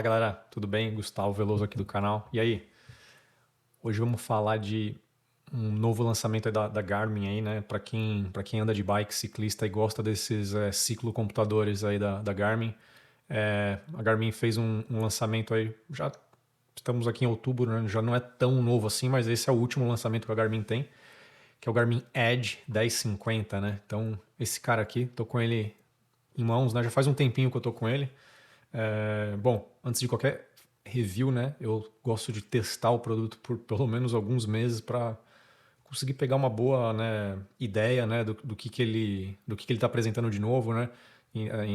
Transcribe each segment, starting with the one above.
Fala galera, tudo bem? Gustavo Veloso aqui do canal. E aí? Hoje vamos falar de um novo lançamento aí da Garmin aí, né? Para quem anda de bike, ciclista e gosta desses ciclocomputadores aí da Garmin. A Garmin fez um lançamento aí, já estamos aqui em outubro, né? Já não é tão novo assim, mas esse é o último lançamento que a Garmin tem, que é o Garmin Edge 1050, né? Então, esse cara aqui, tô com ele em mãos, né? Já faz um tempinho que eu tô com ele. Bom, antes de qualquer review, né, eu gosto de testar o produto por pelo menos alguns meses para conseguir pegar uma boa, né, ideia, né, do que ele está apresentando de novo, né,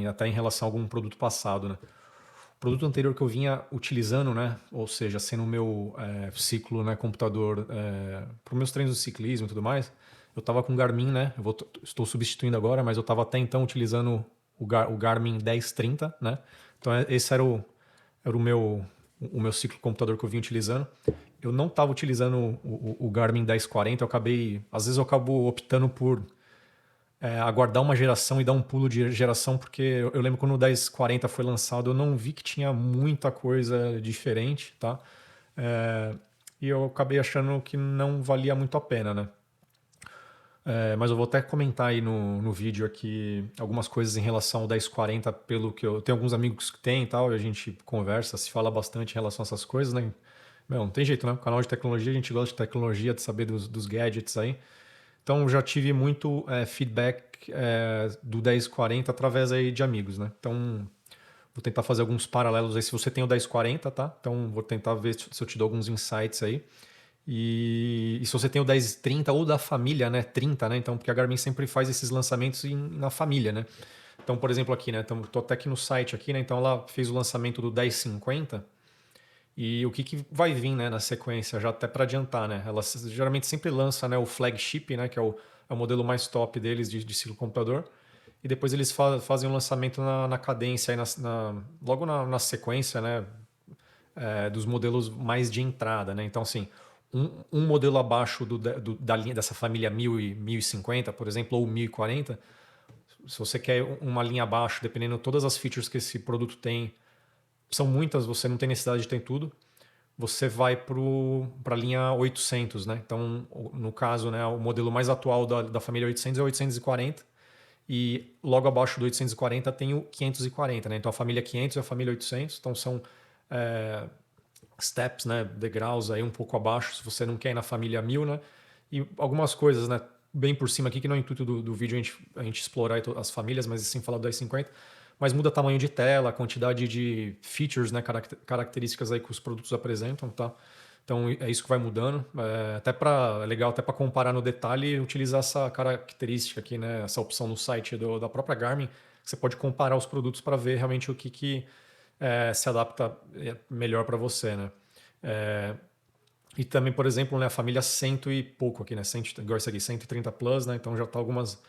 até em relação a algum produto passado, né. O produto anterior que eu vinha utilizando, né, ou seja, sendo o meu ciclo, né, computador para os meus treinos de ciclismo e tudo mais, eu estava com o Garmin, né, estou substituindo agora, mas eu estava até então utilizando o Garmin 1030, né. Então esse era o meu ciclo computador que eu vinha utilizando. Eu não estava utilizando o Garmin 1040, às vezes eu acabo optando por aguardar uma geração e dar um pulo de geração, porque eu lembro quando o 1040 foi lançado, eu não vi que tinha muita coisa diferente, tá? E eu acabei achando que não valia muito a pena, né? Mas eu vou até comentar aí no vídeo aqui algumas coisas em relação ao 1040, pelo que eu tenho alguns amigos que têm e tal, e a gente conversa, se fala bastante em relação a essas coisas, né? Meu, não tem jeito, né? Canal de tecnologia, a gente gosta de tecnologia, de saber dos gadgets aí. Então já tive muito feedback do 1040 através aí de amigos, né? Então vou tentar fazer alguns paralelos aí se você tem o 1040, tá? Então vou tentar ver se eu te dou alguns insights aí. E se você tem o 1030 ou da família, né, 30, né? Então, porque a Garmin sempre faz esses lançamentos na família, né? Então, por exemplo, aqui, né? Então, tô até aqui no site aqui, né? Então, ela fez o lançamento do 1050 e o que vai vir, né, na sequência, já até para adiantar, né? Ela geralmente sempre lança, né, o flagship, né, que é o modelo mais top deles de ciclocomputador. E depois eles fazem o lançamento na cadência, aí logo na sequência, né, dos modelos mais de entrada, né? Então, assim, um modelo abaixo da linha dessa família 1000 e 1050, por exemplo, ou 1040, se você quer uma linha abaixo, dependendo de todas as features que esse produto tem, são muitas, você não tem necessidade de ter tudo, você vai para a linha 800, né? Então, no caso, né, o modelo mais atual da família 800 é o 840, e logo abaixo do 840 tem o 540, né? Então, a família 500 e a família 800, então são steps, né, degraus aí um pouco abaixo, se você não quer ir na família 1000, né? E algumas coisas, né, bem por cima aqui, que não é o intuito do vídeo a gente explorar as famílias, mas sim falar do 1050, mas muda tamanho de tela, a quantidade de features, né, características aí que os produtos apresentam, tá? Então é isso que vai mudando. É legal até para comparar no detalhe e utilizar essa característica aqui, né, essa opção no site da própria Garmin, que você pode comparar os produtos para ver realmente o que se adapta melhor para você, né? E também, por exemplo, né, a família cento e pouco aqui, né? Igual esse aqui, 130 Plus, né? Então já está algumas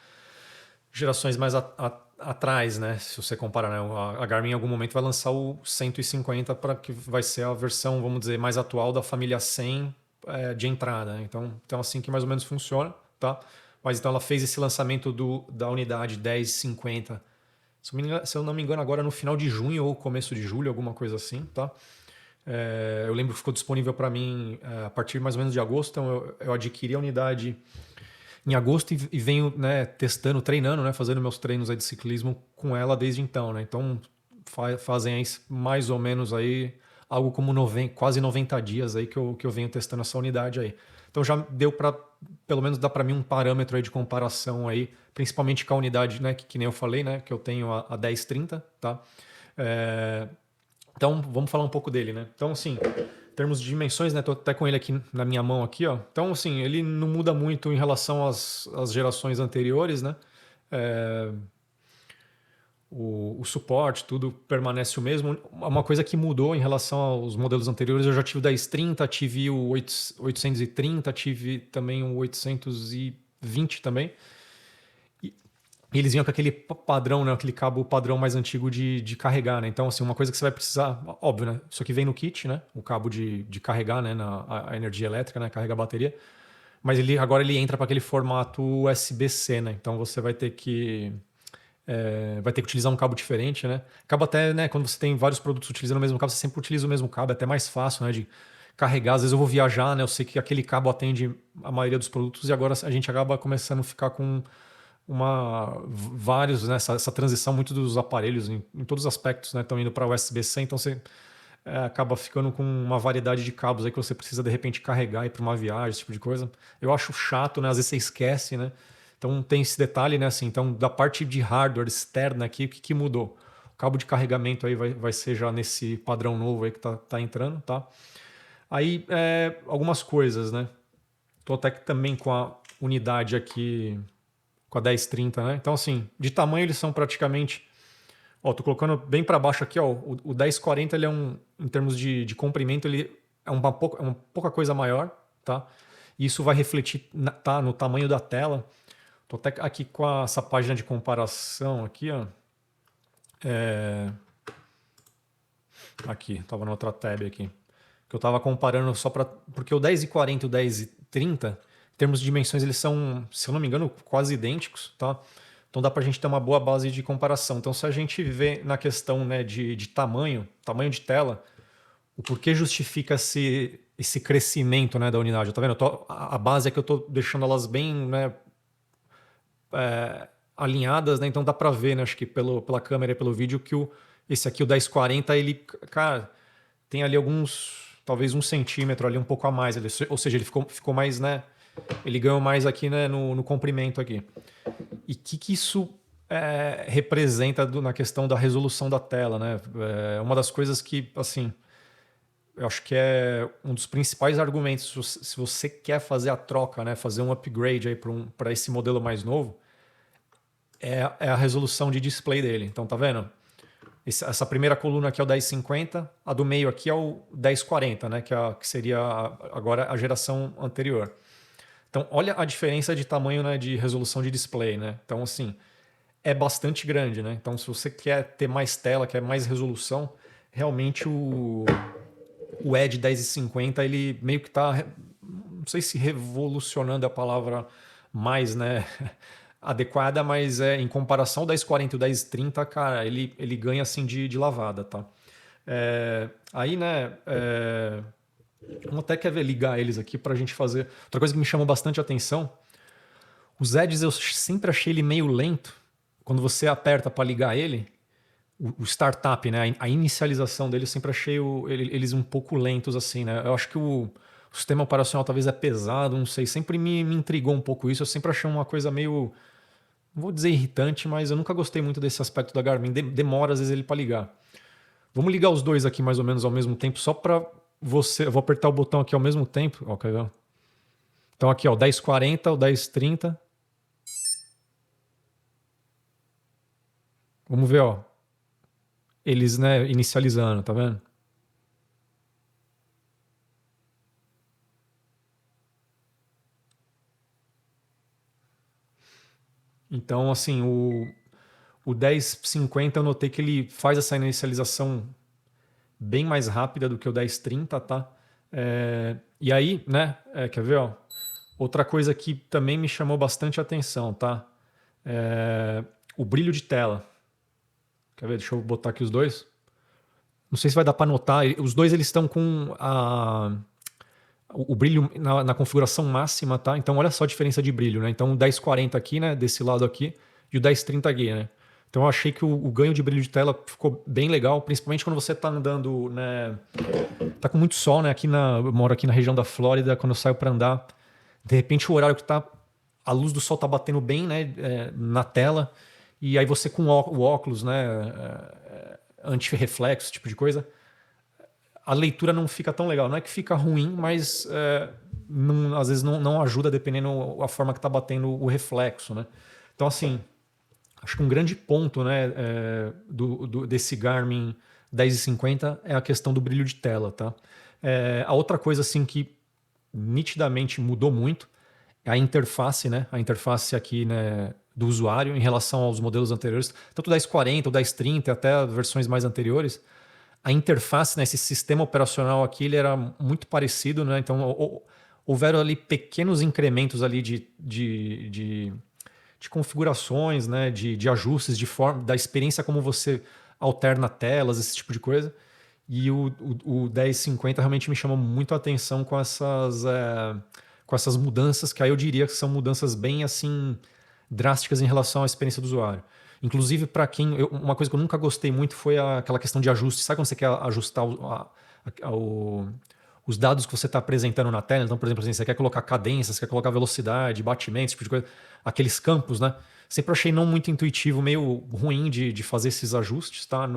gerações mais atrás, né? Se você comparar, né? A Garmin em algum momento vai lançar o 150 para que vai ser a versão, vamos dizer, mais atual da família 100 de entrada, né? Então assim que mais ou menos funciona, tá? Mas então ela fez esse lançamento da unidade 1050, se eu não me engano, agora no final de junho ou começo de julho, alguma coisa assim, tá? Eu lembro que ficou disponível para mim a partir mais ou menos de agosto, então eu adquiri a unidade em agosto e venho, né, testando, treinando, né, fazendo meus treinos aí de ciclismo com ela desde então, né? Então fazem aí mais ou menos aí algo como quase 90 dias aí que eu venho testando essa unidade aí. Então já deu para, pelo menos dá para mim um parâmetro aí de comparação aí, principalmente com a unidade, né, que nem eu falei, né, que eu tenho a 1030, tá? Então vamos falar um pouco dele, né? Então assim, em termos de dimensões, né, tô até com ele aqui na minha mão aqui, ó. Então assim, ele não muda muito em relação às gerações anteriores, né? É, o suporte, tudo permanece o mesmo. Uma coisa que mudou em relação aos modelos anteriores, eu já tive o 1030, tive o 830, tive também o 820 também. E eles vinham com aquele padrão, né? Aquele cabo padrão mais antigo de carregar, né? Então, assim, uma coisa que você vai precisar, óbvio, né? Isso aqui vem no kit, né? O cabo de carregar, né? A energia elétrica, né? Carregar a bateria. Mas agora ele entra para aquele formato USB-C, né? Então você vai ter que vai ter que utilizar um cabo diferente, né? Acaba até, né, quando você tem vários produtos utilizando o mesmo cabo, você sempre utiliza o mesmo cabo, é até mais fácil, né, de carregar. Às vezes eu vou viajar, né, eu sei que aquele cabo atende a maioria dos produtos e agora a gente acaba começando a ficar com vários, né, essa transição muito dos aparelhos em todos os aspectos, né, estão indo para USB-C, então você acaba ficando com uma variedade de cabos aí que você precisa de repente carregar e para uma viagem, esse tipo de coisa. Eu acho chato, né? Às vezes você esquece, né? Então tem esse detalhe, né? Assim, então da parte de hardware externa aqui, o que mudou? O cabo de carregamento aí vai ser já nesse padrão novo aí que tá entrando, tá? Aí algumas coisas, né? Tô até que também com a unidade aqui, com a 1030, né? Então assim, de tamanho eles são praticamente. Ó, tô colocando bem para baixo aqui, ó. O 1040 ele é em termos de comprimento, ele é uma pouca coisa maior, tá? E isso vai refletir tá, no tamanho da tela. Tô até aqui com essa página de comparação aqui, ó. Aqui, tava na outra tab aqui. Que eu tava comparando só para porque o 1040 e o 1030, em termos de dimensões, eles são, se eu não me engano, quase idênticos, tá? Então dá para a gente ter uma boa base de comparação. Então se a gente vê na questão, né, de tamanho de tela, o porquê justifica esse crescimento, né, da unidade. Tá vendo? A base é que eu estou deixando elas bem, né, alinhadas, né? Então dá para ver, né, acho que pela câmera e pelo vídeo que esse aqui, o 1040, ele, cara, tem ali talvez 1 centímetro ali um pouco a mais. Ou seja, ele ficou mais, né? Ele ganhou mais aqui, né, no comprimento aqui. E o que isso representa na questão da resolução da tela, né? É uma das coisas que, assim, eu acho que é um dos principais argumentos se você quer fazer a troca, né? Fazer um upgrade aí para esse modelo mais novo, é a resolução de display dele. Então, tá vendo? Essa primeira coluna aqui é o 1050, a do meio aqui é o 1040, né? Que seria agora a geração anterior. Então, olha a diferença de tamanho, né, de resolução de display, né? Então, assim, é bastante grande, né? Então, se você quer ter mais tela, quer mais resolução, realmente o Edge 1050, ele meio que está, não sei se revolucionando a palavra mais, né, adequada, mas em comparação ao 1040 e o 1030, cara, ele ganha assim de lavada, tá? Aí, né, vamos até quer ver ligar eles aqui para a gente fazer. Outra coisa que me chamou bastante atenção, os Edges eu sempre achei ele meio lento. Quando você aperta para ligar ele, o startup, né, a inicialização dele, eu sempre achei eles um pouco lentos assim, né? Eu acho que o sistema operacional talvez é pesado, não sei, sempre me intrigou um pouco isso. Eu sempre achei uma coisa meio, não vou dizer irritante, mas eu nunca gostei muito desse aspecto da Garmin. Demora às vezes ele para ligar. Vamos ligar os dois aqui mais ou menos ao mesmo tempo, só para você. Eu vou apertar o botão aqui ao mesmo tempo. Ó, quer ver? Então aqui, ó, o 1040, o 1030. Vamos ver, ó. Eles, né, inicializando, tá vendo? Então, assim, o 1050 eu notei que ele faz essa inicialização bem mais rápida do que o 1030, tá? E aí, né, quer ver, ó? Outra coisa que também me chamou bastante atenção, tá? O brilho de tela. Quer ver? Deixa eu botar aqui os dois. Não sei se vai dar para notar. Os dois eles estão com o brilho na configuração máxima, tá? Então olha só a diferença de brilho, né? Então o 1040 aqui, né, desse lado aqui, e o 1030 aqui, né? Então eu achei que o ganho de brilho de tela ficou bem legal, principalmente quando você tá andando, né? Tá com muito sol, né? Eu moro aqui na região da Flórida, quando eu saio para andar, de repente o horário que a luz do sol tá batendo bem, né, na tela, e aí você com o óculos, né, anti-reflexo, esse tipo de coisa, a leitura não fica tão legal. Não é que fica ruim, mas às vezes não ajuda dependendo a forma que está batendo o reflexo, né? Então, assim, acho que um grande ponto, né, desse Garmin 1050 é a questão do brilho de tela, tá? A outra coisa, assim, que nitidamente mudou muito é a interface, né? A interface aqui, né, do usuário em relação aos modelos anteriores, tanto o 1040, o 1030, até versões mais anteriores. A interface, né, esse sistema operacional aqui, ele era muito parecido, né? Então houveram ali pequenos incrementos ali de de configurações, né, de ajustes, de forma, da experiência como você alterna telas, esse tipo de coisa. E o 1050 realmente me chamou muito a atenção com essas mudanças, que aí eu diria que são mudanças bem assim drásticas em relação à experiência do usuário. Inclusive, para uma coisa que eu nunca gostei muito foi aquela questão de ajuste. Sabe quando você quer ajustar os dados que você está apresentando na tela? Então, por exemplo, assim, você quer colocar cadência, você quer colocar velocidade, batimento, esse tipo de coisa, aqueles campos, né? Sempre achei não muito intuitivo, meio ruim de fazer esses ajustes, tá?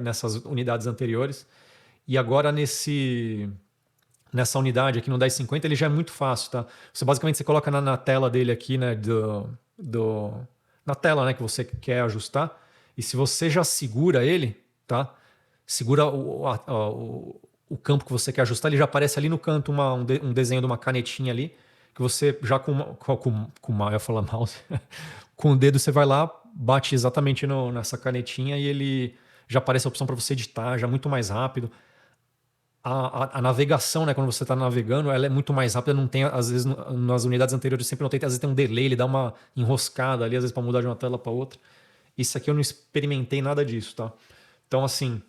Nessas unidades anteriores. E agora nessa unidade aqui no 1050 ele já é muito fácil, tá? Você coloca na tela dele aqui, né? Na tela, né, que você quer ajustar. E se você já segura ele, tá? Segura o campo que você quer ajustar, ele já aparece ali no canto um desenho de uma canetinha ali, que você já eu ia falar mouse, com o dedo você vai lá, bate exatamente nessa canetinha e ele já aparece a opção para você editar, já muito mais rápido. A navegação, né, quando você está navegando, ela é muito mais rápida, não tem, às vezes, nas unidades anteriores sempre não tem, às vezes tem um delay, ele dá uma enroscada ali, às vezes para mudar de uma tela para outra. Isso aqui eu não experimentei nada disso, tá? Então, assim,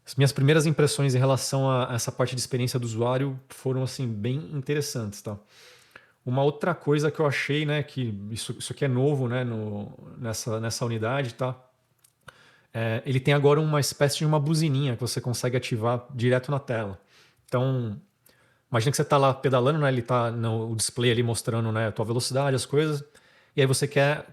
as minhas primeiras impressões em relação a essa parte de experiência do usuário foram, assim, bem interessantes, tá? Uma outra coisa que eu achei, né, que isso aqui é novo, né, nessa unidade, tá? Ele tem agora uma espécie de uma buzininha que você consegue ativar direto na tela. Então, imagina que você está lá pedalando, né? Ele está no display ali mostrando, né, a tua velocidade, as coisas. E aí você quer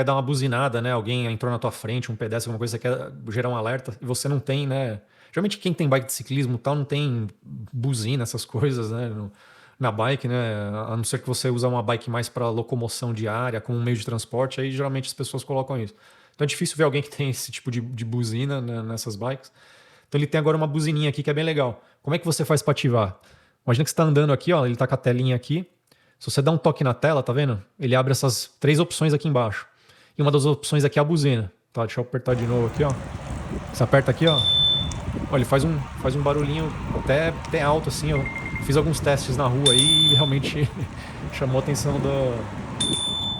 dar uma buzinada, né? Alguém entrou na tua frente, um pedestre, alguma coisa, você quer gerar um alerta e você não tem, né? Geralmente quem tem bike de ciclismo e tal não tem buzina, essas coisas, né? Na bike, né? A não ser que você use uma bike mais para locomoção diária, como um meio de transporte, aí geralmente as pessoas colocam isso. Então é difícil ver alguém que tem esse tipo de buzina, né, nessas bikes. Então ele tem agora uma buzininha aqui que é bem legal. Como é que você faz para ativar? Imagina que você está andando aqui, ó, ele está com a telinha aqui. Se você dá um toque na tela, tá vendo? Ele abre essas 3 opções aqui embaixo. E uma das opções aqui é a buzina. Tá, deixa eu apertar de novo aqui, ó. Você aperta aqui, ó. Olha, ele faz um barulhinho até alto, assim. Eu fiz alguns testes na rua aí e realmente chamou a atenção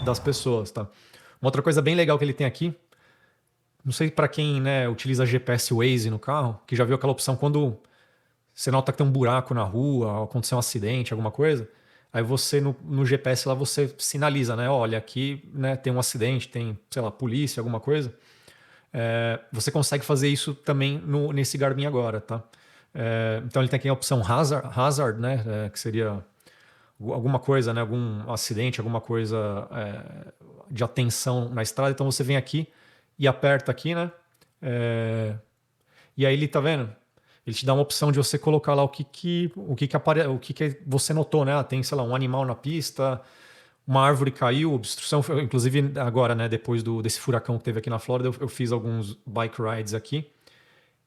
das pessoas, tá? Uma outra coisa bem legal que ele tem aqui, não sei para quem, né, utiliza GPS Waze no carro, que já viu aquela opção quando você nota que tem um buraco na rua, aconteceu um acidente, alguma coisa, aí você no GPS lá você sinaliza, né, olha, aqui, né, tem um acidente, tem, sei lá, polícia, alguma coisa. Você consegue fazer isso também nesse Garmin agora, tá? Então ele tem aqui a opção hazard, né, que seria alguma coisa, né, algum acidente, alguma coisa de atenção na estrada. Então você vem aqui e aperta aqui, né? E aí ele tá vendo? Ele te dá uma opção de você colocar lá o que você notou, né? Tem, sei lá, um animal na pista, uma árvore caiu, obstrução. Inclusive agora, né? Depois desse furacão que teve aqui na Flórida, eu fiz alguns bike rides aqui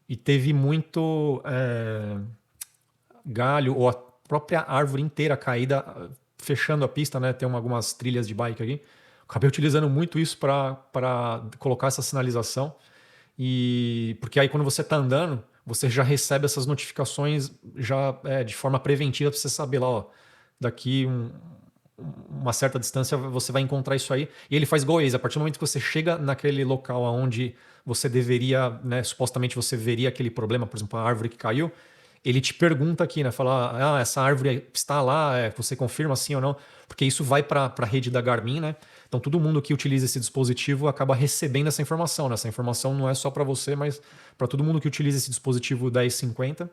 e teve muito galho ou a própria árvore inteira caída, fechando a pista, né? Tem algumas trilhas de bike aqui. Acabei utilizando muito isso para colocar essa sinalização. E porque aí quando você está andando, você já recebe essas notificações já de forma preventiva para você saber lá, ó, daqui uma certa distância você vai encontrar isso aí. E ele faz igual Waze. A partir do momento que você chega naquele local onde você deveria, né, supostamente você veria aquele problema, por exemplo, a árvore que caiu, ele te pergunta aqui, né? Fala, essa árvore está lá, você confirma sim ou não? Porque isso vai para a rede da Garmin, né? Então todo mundo que utiliza esse dispositivo acaba recebendo essa informação, né? Essa informação não é só para você, mas para todo mundo que utiliza esse dispositivo 1050.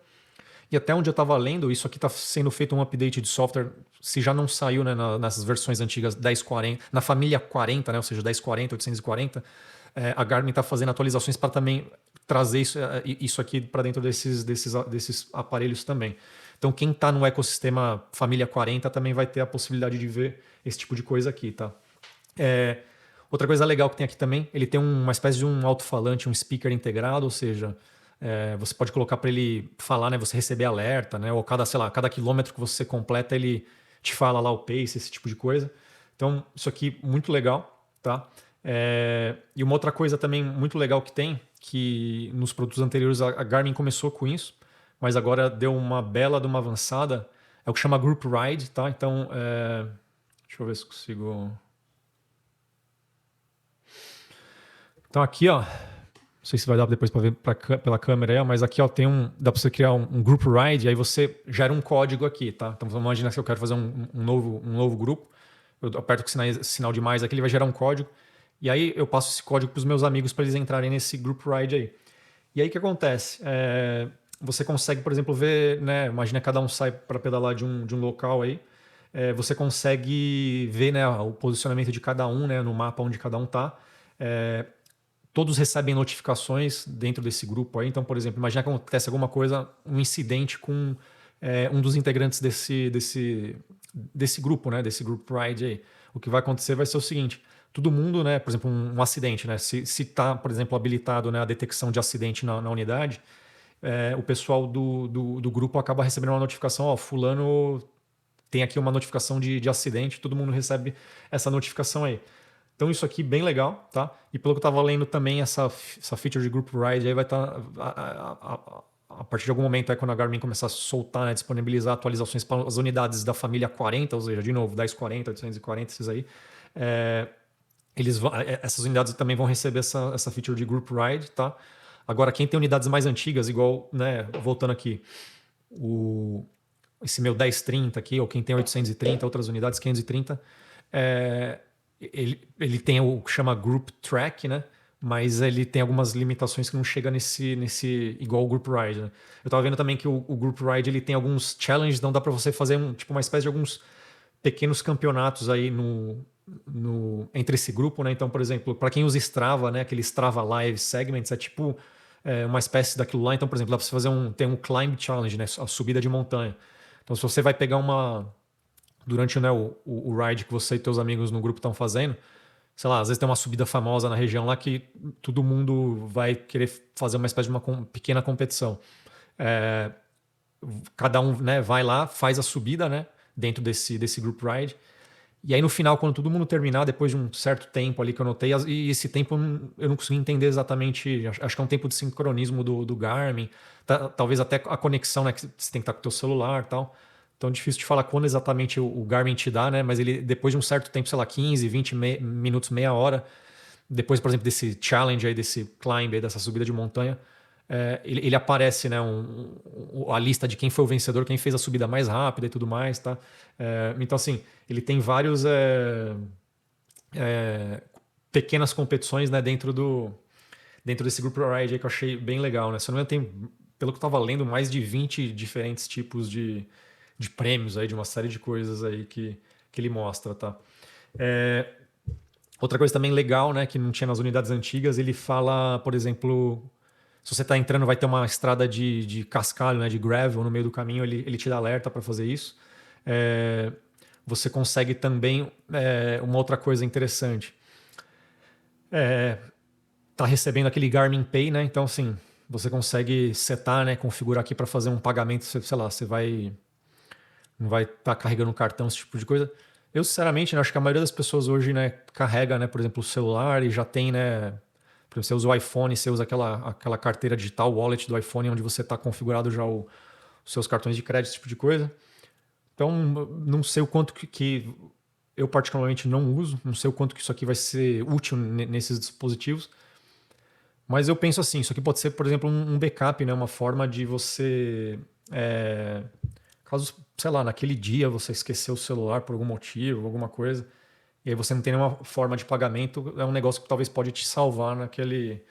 E até onde eu estava lendo, isso aqui está sendo feito um update de software, se já não saiu, né, nessas versões antigas 1040, na família 40, né, ou seja, 1040, 840, a Garmin está fazendo atualizações para também trazer isso aqui para dentro desses aparelhos também. Então quem está no ecossistema família 40 também vai ter a possibilidade de ver esse tipo de coisa aqui, tá? Outra coisa legal que tem aqui também, ele tem uma espécie de um alto-falante, um speaker integrado, ou seja, você pode colocar para ele falar, né, você receber alerta, né, ou cada quilômetro que você completa ele te fala lá o pace, esse tipo de coisa. Então isso aqui muito legal, tá? E uma outra coisa também muito legal que tem, que nos produtos anteriores a Garmin começou com isso, mas agora deu uma bela de uma avançada, é o que chama Group Ride, tá? Então deixa eu ver se consigo. Então aqui, ó, não sei se vai dar depois para ver pela câmera aí, ó, mas aqui, ó, dá para você criar um group ride, aí você gera um código aqui, tá? Então vamos imaginar que eu quero fazer um novo grupo, eu aperto com sinal de mais aqui, ele vai gerar um código, e aí eu passo esse código para os meus amigos para eles entrarem nesse group ride aí. E aí o que acontece? Você consegue, por exemplo, ver, né? Imagina cada um sai para pedalar de um local aí. Você consegue ver, né, o posicionamento de cada um, né, no mapa onde cada um está. Todos recebem notificações dentro desse grupo aí. Então, por exemplo, imagina que acontece alguma coisa, um incidente com um dos integrantes desse grupo, né, desse group ride aí. O que vai acontecer vai ser o seguinte: todo mundo, né, por exemplo, um acidente, né, se está, por exemplo, habilitado, né, a detecção de acidente na unidade, o pessoal do grupo acaba recebendo uma notificação, ó, fulano tem aqui uma notificação de acidente, todo mundo recebe essa notificação aí. Então isso aqui bem legal, tá? E pelo que eu estava lendo também, essa feature de Group Ride aí vai estar a partir de algum momento aí, quando a Garmin começar a soltar, né, disponibilizar atualizações para as unidades da família 40, ou seja, de novo, 1040, 840, esses aí, essas unidades também vão receber essa feature de Group Ride, tá? Agora, quem tem unidades mais antigas, igual, né, voltando aqui, esse meu 1030 aqui, ou quem tem 830, outras unidades 530, ele tem o que chama Group Track, né? Mas ele tem algumas limitações que não chega nesse igual o Group Ride, né? Eu tava vendo também que o Group Ride ele tem alguns challenges, então dá para você fazer tipo uma espécie de alguns pequenos campeonatos aí entre esse grupo, né? Então, por exemplo, para quem usa Strava, né? Aquele Strava Live Segments, é tipo uma espécie daquilo lá. Então, por exemplo, dá para você fazer tem um Climb Challenge, né? A subida de montanha. Então, se você vai pegar durante, né, o ride que você e teus amigos no grupo estão fazendo, sei lá, às vezes tem uma subida famosa na região lá que todo mundo vai querer fazer uma espécie de uma pequena competição. Cada um, né, vai lá, faz a subida, né, dentro desse group ride. E aí no final, quando todo mundo terminar, depois de um certo tempo ali que eu notei, e esse tempo eu não consegui entender exatamente, acho que é um tempo de sincronismo do Garmin, talvez até a conexão, né, que você tem que estar com o teu celular e tal. Então é difícil de falar quando exatamente o Garmin te dá, né, mas ele depois de um certo tempo, sei lá, 15, 20 minutos, meia hora, depois, por exemplo, desse challenge aí, desse climb aí, dessa subida de montanha, ele aparece, né, a lista de quem foi o vencedor, quem fez a subida mais rápida e tudo mais, tá? Então, assim, ele tem vários pequenas competições, né, dentro desse Group Ride aí que eu achei bem legal, né? Se eu não me engano, tem, pelo que eu estava lendo, mais de 20 diferentes tipos de prêmios aí, de uma série de coisas aí que ele mostra, tá? Outra coisa também legal, né, que não tinha nas unidades antigas, ele fala, por exemplo, se você está entrando, vai ter uma estrada de cascalho, né, de gravel no meio do caminho, ele te dá alerta para fazer isso. Você consegue também, uma outra coisa interessante, tá recebendo aquele Garmin Pay, né? Então, assim, você consegue setar, né, configurar aqui para fazer um pagamento, sei lá, você não vai estar carregando cartão, esse tipo de coisa. Eu, sinceramente, né, acho que a maioria das pessoas hoje, né, carrega, né, por exemplo, o celular e já tem, né, por exemplo, você usa o iPhone, você usa aquela carteira digital, wallet do iPhone, onde você está configurado já os seus cartões de crédito, esse tipo de coisa. Então, não sei o quanto que eu particularmente não uso, não sei o quanto que isso aqui vai ser útil nesses dispositivos, mas eu penso assim, isso aqui pode ser, por exemplo, um backup, né, uma forma de você, caso, sei lá, naquele dia você esqueceu o celular por algum motivo, alguma coisa, e aí você não tem nenhuma forma de pagamento, é um negócio que talvez pode te salvar naquele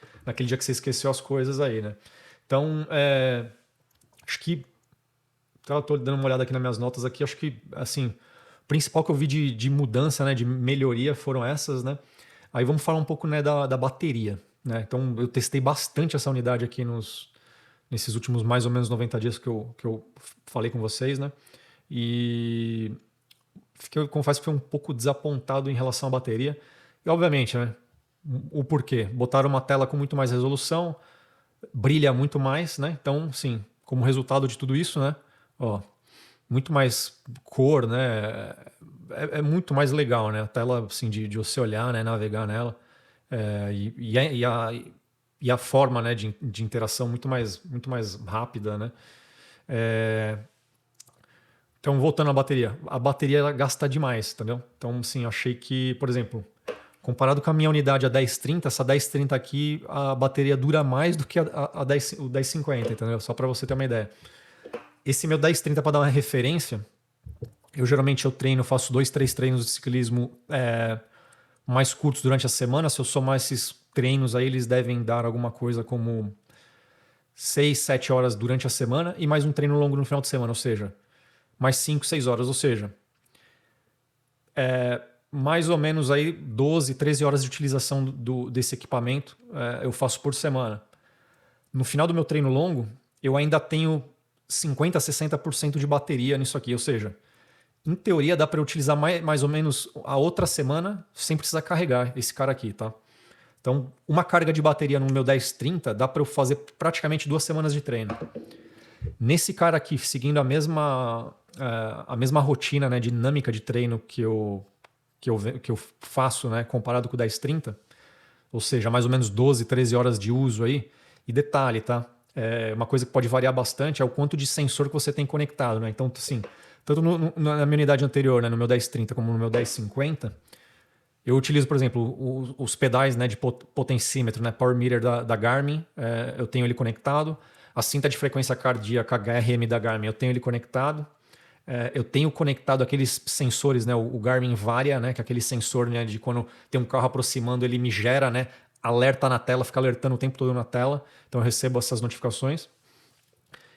dia que você esqueceu as coisas aí, né? Então, acho que estou dando uma olhada aqui nas minhas notas aqui, acho que, assim, o principal que eu vi de mudança, né, de melhoria foram essas, né? Aí vamos falar um pouco, né, da bateria, né? Então, eu testei bastante essa unidade aqui nesses últimos mais ou menos 90 dias que eu falei com vocês, né? E eu confesso que fui um pouco desapontado em relação à bateria. E, obviamente, né, o porquê? Botaram uma tela com muito mais resolução, brilha muito mais, né? Então, sim, como resultado de tudo isso, né? Ó, muito mais cor, né? É muito mais legal, né? A tela, assim, de você olhar, né? Navegar nela. E a forma, né, de interação muito mais rápida, né? Então, voltando à bateria. A bateria ela gasta demais, entendeu? Então, assim, achei que, por exemplo, Comparado com a minha unidade a 1030, essa 1030 aqui, a bateria dura mais do que a 10, o 1050, entendeu? Só para você ter uma ideia. Esse meu 1030, para dar uma referência, eu geralmente treino, faço 2, 3 treinos de ciclismo mais curtos durante a semana. Se eu somar esses treinos aí, eles devem dar alguma coisa como 6, 7 horas durante a semana e mais um treino longo no final de semana, ou seja, mais 5, 6 horas, ou seja, mais ou menos aí 12, 13 horas de utilização desse equipamento eu faço por semana. No final do meu treino longo, eu ainda tenho 50, 60% de bateria nisso aqui, ou seja, em teoria dá para utilizar mais ou menos a outra semana sem precisar carregar esse cara aqui, tá? Então, uma carga de bateria no meu 1030 dá para eu fazer praticamente 2 semanas de treino. Nesse cara aqui, seguindo a mesma rotina, né, dinâmica de treino que eu faço, né, comparado com o 1030, ou seja, mais ou menos 12, 13 horas de uso aí. E detalhe, tá? Uma coisa que pode variar bastante é o quanto de sensor que você tem conectado, né? Então, assim, tanto na minha unidade anterior, né, no meu 1030 como no meu 1050, eu utilizo, por exemplo, os pedais, né, de potencímetro, né, Power Meter da Garmin, eu tenho ele conectado. A cinta de frequência cardíaca HRM da Garmin, eu tenho ele conectado. Eu tenho conectado aqueles sensores, né, o Garmin Varia, né, que é aquele sensor, né, de quando tem um carro aproximando, ele me gera, né, alerta na tela, fica alertando o tempo todo na tela. Então eu recebo essas notificações.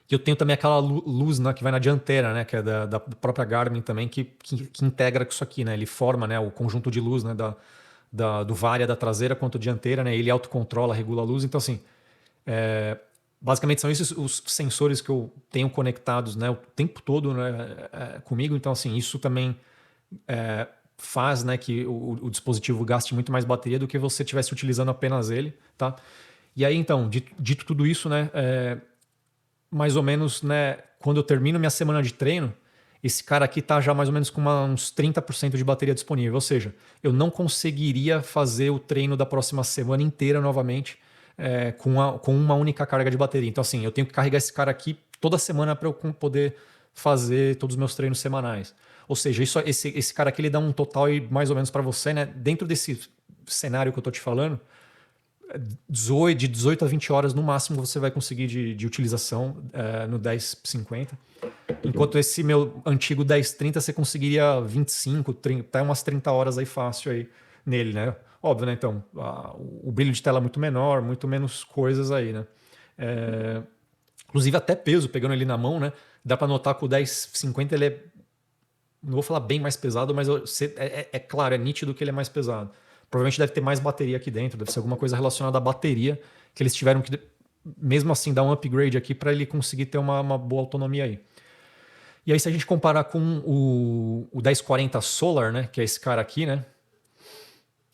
E eu tenho também aquela luz, né, que vai na dianteira, né, que é da própria Garmin também, que integra com isso aqui, né? Ele forma, né, o conjunto de luz, né, do Varia da traseira quanto dianteira, né? Ele autocontrola, regula a luz. Então, assim, basicamente são esses os sensores que eu tenho conectados, né, o tempo todo, né, comigo. Então, assim, isso também faz, né, que o dispositivo gaste muito mais bateria do que você estivesse utilizando apenas ele, tá? E aí, então, dito tudo isso, né, mais ou menos, né, quando eu termino minha semana de treino, esse cara aqui tá já mais ou menos com uns 30% de bateria disponível. Ou seja, eu não conseguiria fazer o treino da próxima semana inteira novamente com uma única carga de bateria. Então, assim, eu tenho que carregar esse cara aqui toda semana para eu poder fazer todos os meus treinos semanais. Ou seja, esse cara aqui ele dá um total mais ou menos para você, né? Dentro desse cenário que eu tô te falando, de 18 a 20 horas no máximo você vai conseguir de utilização no 1050. Enquanto esse meu antigo 1030 você conseguiria 25, 30, até umas 30 horas aí fácil aí nele, né? Óbvio, né? Então, o brilho de tela é muito menor, muito menos coisas aí, né? Inclusive até peso, pegando ele na mão, né? Dá para notar que o 1050 ele não vou falar bem mais pesado, mas claro, é nítido que ele é mais pesado. Provavelmente deve ter mais bateria aqui dentro, deve ser alguma coisa relacionada à bateria que eles tiveram que, mesmo assim, dar um upgrade aqui para ele conseguir ter uma boa autonomia aí. E aí, se a gente comparar com o 1040 Solar, né, que é esse cara aqui, né?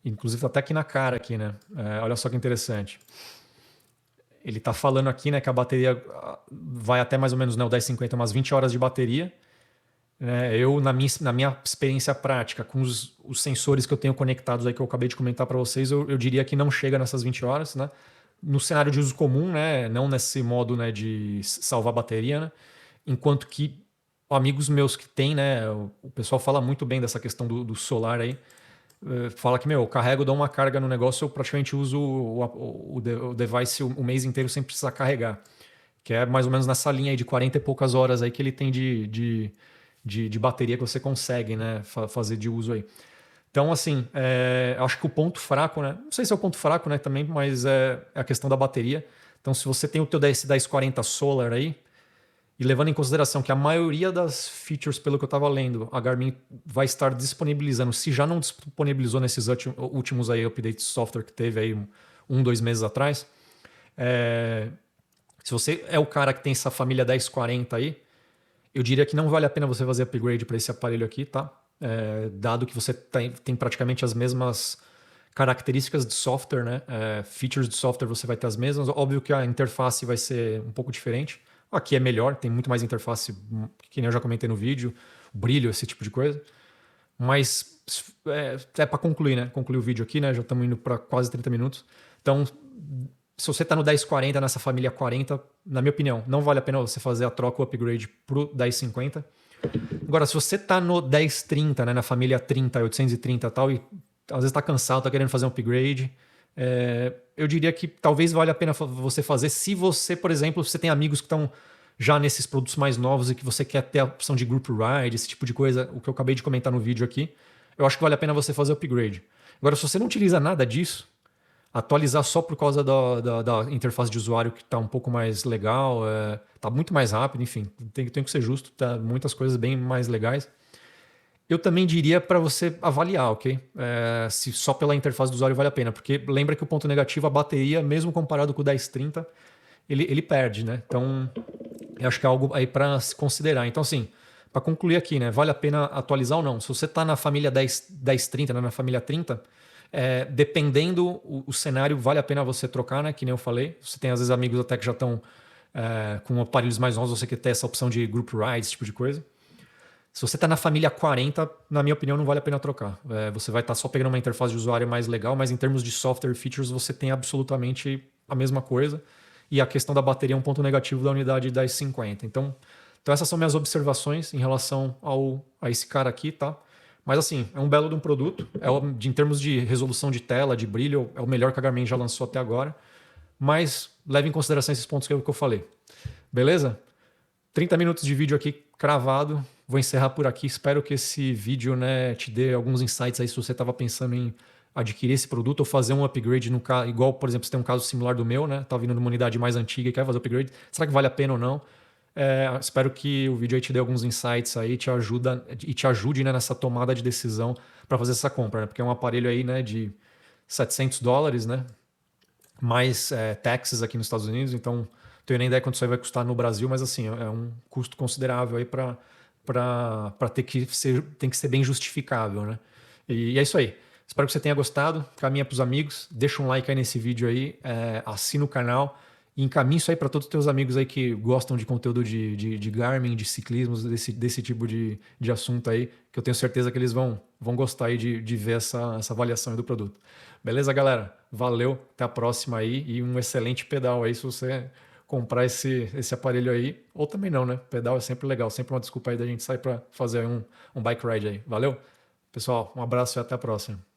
Inclusive tá até aqui na cara aqui, né? Olha só que interessante. Ele tá falando aqui, né, que a bateria vai até mais ou menos, né, o 1050, umas 20 horas de bateria. Eu, na minha experiência prática, com os sensores que eu tenho conectados aí, que eu acabei de comentar para vocês, eu diria que não chega nessas 20 horas, né? No cenário de uso comum, né? Não nesse modo, né, de salvar bateria, né? Enquanto que amigos meus que têm, né? O pessoal fala muito bem dessa questão do solar aí. Fala que, eu carrego, dou uma carga no negócio, eu praticamente uso o device o mês inteiro sem precisar carregar. Que é mais ou menos nessa linha aí de 40 e poucas horas aí que ele tem de bateria que você consegue, né, fazer de uso aí. Então, assim, acho que o ponto fraco, né? Não sei se é o ponto fraco, né, também, mas é a questão da bateria. Então, se você tem o teu 1040 Solar aí, e levando em consideração que a maioria das features, pelo que eu estava lendo, a Garmin vai estar disponibilizando, se já não disponibilizou nesses últimos aí updates de software que teve aí 2 meses atrás, se você é o cara que tem essa família 1040 aí, eu diria que não vale a pena você fazer upgrade para esse aparelho aqui, tá? Dado que você tem praticamente as mesmas características de software, né? Features de software você vai ter as mesmas. Óbvio que a interface vai ser um pouco diferente. Aqui é melhor, tem muito mais interface, que nem eu já comentei no vídeo, brilho, esse tipo de coisa. Mas para concluir, né? Concluir o vídeo aqui, né? Já estamos indo para quase 30 minutos. Então, se você está no 1040, nessa família 40, na minha opinião, não vale a pena você fazer a troca ou upgrade para o 1050. Agora, se você está no 1030, né, na família 30, 830 e tal, e às vezes está cansado, está querendo fazer um upgrade. Eu diria que talvez valha a pena você fazer se você, por exemplo, você tem amigos que estão já nesses produtos mais novos e que você quer ter a opção de group ride, esse tipo de coisa, o que eu acabei de comentar no vídeo aqui, eu acho que vale a pena você fazer o upgrade. Agora, se você não utiliza nada disso, atualizar só por causa da interface de usuário que está um pouco mais legal, está muito mais rápido, enfim, tem que ser justo, tá muitas coisas bem mais legais. Eu também diria para você avaliar, ok? Se só pela interface do usuário vale a pena, porque lembra que o ponto negativo, a bateria, mesmo comparado com o 1030, ele perde, né? Então, eu acho que é algo aí para se considerar. Então, assim, para concluir aqui, né? Vale a pena atualizar ou não? Se você está na família 1030, né, na família 30, dependendo o cenário, vale a pena você trocar, né? Que nem eu falei. Você tem, às vezes, amigos até que já estão com aparelhos mais novos, você quer ter essa opção de group ride, esse tipo de coisa. Se você está na família 40, na minha opinião, não vale a pena trocar. Você vai estar só pegando uma interface de usuário mais legal, mas em termos de software features, você tem absolutamente a mesma coisa. E a questão da bateria é um ponto negativo da unidade 1050. Então essas são minhas observações em relação a esse cara aqui, tá? Mas assim, é um belo de um produto. Em termos de resolução de tela, de brilho, é o melhor que a Garmin já lançou até agora. Mas leve em consideração esses pontos que eu falei. Beleza? 30 minutos de vídeo aqui cravado. Vou encerrar por aqui. Espero que esse vídeo, né, te dê alguns insights aí se você estava pensando em adquirir esse produto ou fazer um upgrade no caso, igual, por exemplo, você tem um caso similar do meu, né? Tá vindo numa unidade mais antiga e quer fazer upgrade. Será que vale a pena ou não? Espero que o vídeo aí te dê alguns insights aí, te ajude, né, nessa tomada de decisão para fazer essa compra, né? Porque é um aparelho aí, né, de $700, né? Mais taxas aqui nos Estados Unidos, então não tenho nem ideia quanto isso aí vai custar no Brasil, mas assim, é um custo considerável aí para tem que ser bem justificável, né? E é isso aí. Espero que você tenha gostado. Caminha para os amigos, deixa um like aí nesse vídeo aí, assina o canal e encaminha isso aí para todos os teus amigos aí que gostam de conteúdo de Garmin, de ciclismo, desse tipo de assunto aí, que eu tenho certeza que eles vão gostar aí de ver essa avaliação aí do produto. Beleza, galera? Valeu, até a próxima aí e um excelente pedal aí se você comprar esse aparelho aí, ou também não, né? Pedal é sempre legal, sempre uma desculpa aí da gente sair para fazer um bike ride aí. Valeu? Pessoal, um abraço e até a próxima.